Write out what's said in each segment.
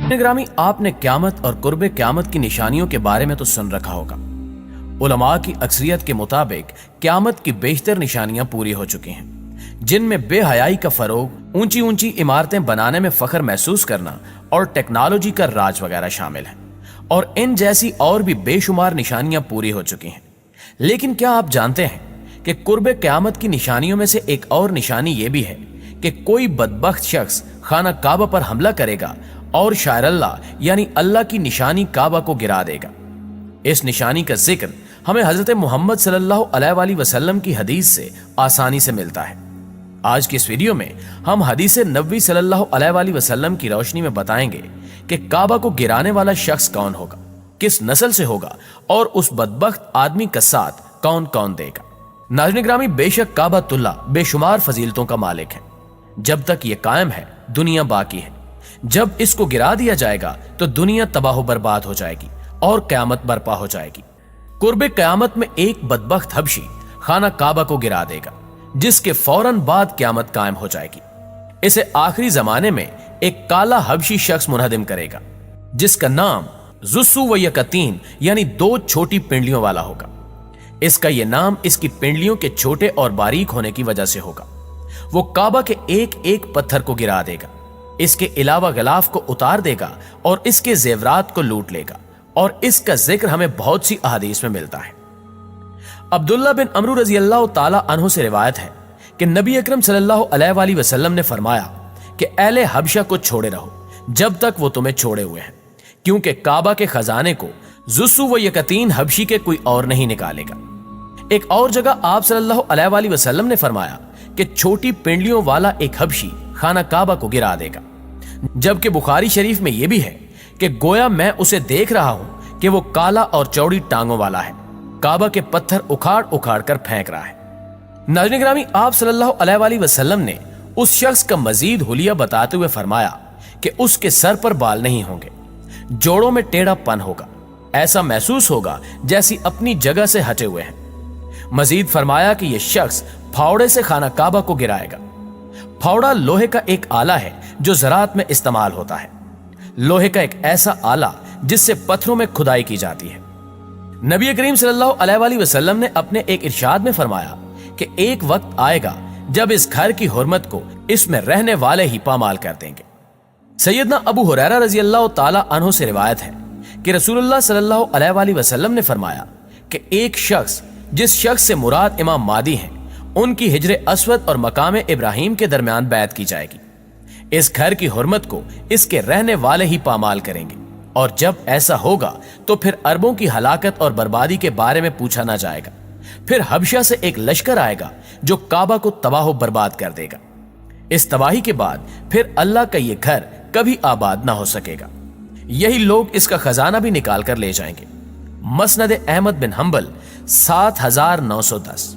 ग्रामी, आपने क़यामत और कुर्बे क़यामत की निशानियों के बारे में तो सुन रखा होगा। उलमा की अक्सरियत के मुताबिक क़यामत की बेशतर निशानियां पूरी हो चुकी हैं, जिनमें बेहयाई का फरोग, ऊंची ऊंची इमारतें बनाने में फख्र महसूस करना और टेक्नोलॉजी का राज वगैरह शामिल है। और इन जैसी और भी बेशुमार निशानियां पूरी हो चुकी हैं। लेकिन क्या आप जानते हैं कि कुर्बे क़यामत की निशानियों में से एक और निशानी यह भी है कि कोई बदबख्त शख्स खाना काबा पर हमला करेगा और शायर अल्लाह यानी अल्लाह की निशानी काबा को गिरा देगा। इस निशानी का जिक्र हमें हजरत मोहम्मद सल्लल्लाहु अलैहि वसल्लम की हदीस से आसानी से मिलता है। आज की इस वीडियो में हम हदीस नबवी सल्लल्लाहु अलैहि वसल्लम की रोशनी में बताएंगे कि काबा को गिराने वाला शख्स कौन होगा, किस नस्ल से होगा और उस बदबख्त आदमी का साथ कौन कौन देगा। नाज़रीन ग्रामी, बेशक काबातुल्लाह बेशुमार फजीलतों का मालिक है। जब तक ये कायम है दुनिया बाकी है। जब इसको गिरा दिया जाएगा तो दुनिया तबाह बर्बाद हो जाएगी और क़यामत बर्पा हो जाएगी। कुर्बे क़यामत में एक बदबख्त हबशी खाना काबा को गिरा देगा, जिसके फौरन बाद क़यामत कायम हो जाएगी। इसे आखिरी जमाने में एक काला हबशी शख्स मुनहदिम करेगा, जिसका नाम जुस्सु व यकतीन यानी दो छोटी पिंडलियों वाला होगा। इसका यह नाम इसकी पिंडलियों के छोटे और बारीक होने की वजह से होगा। वो काबा के एक एक पत्थर को गिरा देगा, इसके अलावा गिलाफ को उतार देगा और इसके जेवरात को लूट लेगा। और इसका जिक्र हमें बहुत सी अहादीस में मिलता है। अब्दुल्ला बिन अमरू रजी अल्लाह ताला अन्हु से रिवायत है कि नबी अकरम सल्लल्लाहु अलैहि वसल्लम ने फरमाया कि अहले हबशा को छोड़े रहो जब तक वो तुम्हें छोड़े हुए हैं, क्योंकि काबा के खजाने को जुस्सु व यकतीन हबशी के कोई और नहीं निकालेगा। एक और जगह आप सल्लल्लाहु अलैहि वसल्लम ने फरमाया कि छोटी पिंडलियों वाला एक हबशी खाना काबा को गिरा देगा। जबकि बुखारी शरीफ में यह भी है कि गोया मैं उसे देख रहा हूं कि वो काला और चौड़ी टांगों वाला है, काबा के पत्थर उखाड़ उखाड़ कर फेंक रहा है। नाज़रीन ग्रामी, आप सल्लल्लाहु अलैहि वसल्लम ने उस शख्स का मजीद हुलिया बताते हुए फरमाया कि उसके सर पर बाल नहीं होंगे, जोड़ों में टेढ़ापन होगा, ऐसा महसूस होगा जैसी अपनी जगह से हटे हुए हैं। मजीद फरमाया कि यह शख्स फावड़े से खाना काबा को गिराएगा। फावड़ा लोहे का एक आला है जो ज़राअत में इस्तेमाल होता है। लोहे का एक ऐसा आला जिससे पत्थरों में खुदाई की जाती है। नबी करीम सल्लल्लाहु अलैहि वसल्लम ने अपने एक इरशाद में फरमाया कि एक वक्त आएगा जब इस घर की हुर्मत को इसमें रहने वाले ही पामाल कर देंगे। सैयदना अबू हुरैरा रजी अल्लाह ताला अन्हु से रिवायत है कि रसूलुल्लाह सल्लल्लाहु अलैहि वसल्लम ने फरमाया कि एक शख्स, जिस शख्स से मुराद इमाम मादी हैं, उनकी हिजरे अस्वद और मकाम इब्राहिम के दरमियान बैत की जाएगी। इस घर की हुर्मत को इसके रहने वाले ही पामाल करेंगे, और जब ऐसा होगा तो फिर अरबों की हलाकत और बर्बादी के बारे में पूछा ना जाएगा। फिर हबशा से एक लश्कर आएगा जो काबा को तबाह बर्बाद कर देगा। इस तबाही के बाद फिर अल्लाह का ये घर कभी आबाद ना हो सकेगा। यही लोग इसका खजाना भी निकाल कर ले जाएंगे। मसनद अहमद बिन हंबल 7910।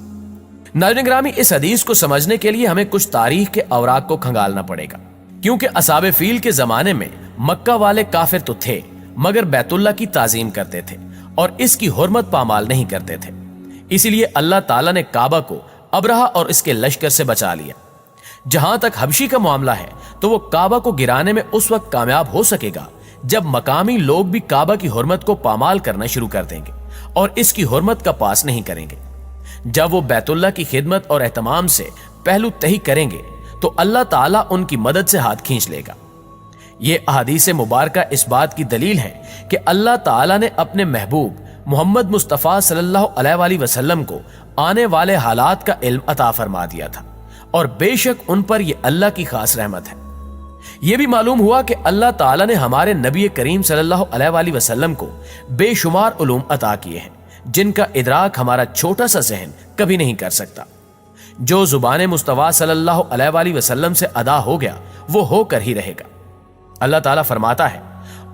नाज़रीन ग्रामी, इस हदीस को समझने के लिए हमें कुछ तारीख के अवराक को खंगालना पड़ेगा, क्योंकि असहाबे फील के जमाने में मक्का वाले काफिर तो थे, मगर बैतुल्लाह की ताजीम करते थे और इसकी हुर्मत पामाल नहीं करते थे। इसीलिए अल्लाह ताला ने काबा को अबरहा और इसके लश्कर से बचा लिया। जहां तक हबशी का मामला है तो वो काबा को गिराने में उस वक्त कामयाब हो सकेगा जब मकामी लोग भी काबा की हुर्मत को पामाल करना शुरू कर देंगे और इसकी हुर्मत का पास नहीं करेंगे। जब वो बैतुल्लाह की खिदमत और एहतमाम से पहलू तही करेंगे तो अल्लाह ताला उनकी मदद से हाथ खींच लेगा। ये अहादीस मुबारका इस बात की दलील है कि अल्लाह ताला ने अपने महबूब मोहम्मद मुस्तफ़ा सल्लल्लाहु अलैहि वसल्लम को आने वाले हालात का इल्म अता फरमा दिया था, और बेशक उन पर यह अल्लाह की खास रहमत है। यह भी मालूम हुआ कि अल्लाह ताला ने हमारे नबी करीम सल्लल्लाहु अलैहि वसल्लम को बेशुमार उलूम अता किए हैं, जिनका इदराक हमारा छोटा सा ज़हन कभी नहीं कर सकता। जो जुबान मुस्तफ़ा सल्लल्लाहु अलैहि वसल्लम से अदा हो गया वो होकर ही रहेगा। अल्लाह ताला फरमाता है,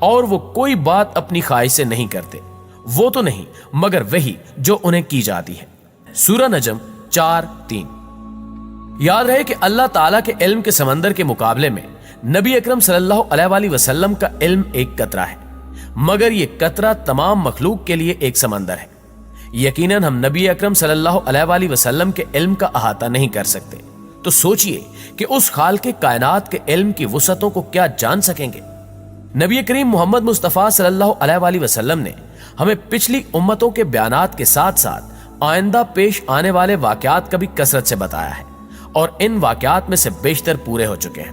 और वो कोई बात अपनी ख्वाहिश से नहीं करते, वो तो नहीं मगर वही जो उन्हें की जाती है। सूरह नजम 4:3। याद रहे कि अल्लाह ताला के इल्म के समंदर के मुकाबले में नबी अकरम सल्लल्लाहु अलैहि वसल्लम का इल्म एक कतरा है, मगर यह कतरा तमाम मखलूक के लिए एक समंदर है। यकीनन हम नबी अकरम सल्लल्लाहु अलैहि वसल्लम के इल्म का अहाता नहीं कर सकते, तो सोचिए कि उस खाल के कायनात के इल्म की वुसअतों को क्या जान सकेंगे। نبی کریم محمد مصطفیٰ صلی اللہ علیہ وآلہ وسلم نے ہمیں پچھلی امتوں کے بیانات کے ساتھ ساتھ آئندہ پیش آنے والے واقعات کا بھی کثرت سے بتایا ہے، اور ان واقعات میں سے بیشتر پورے ہو چکے ہیں۔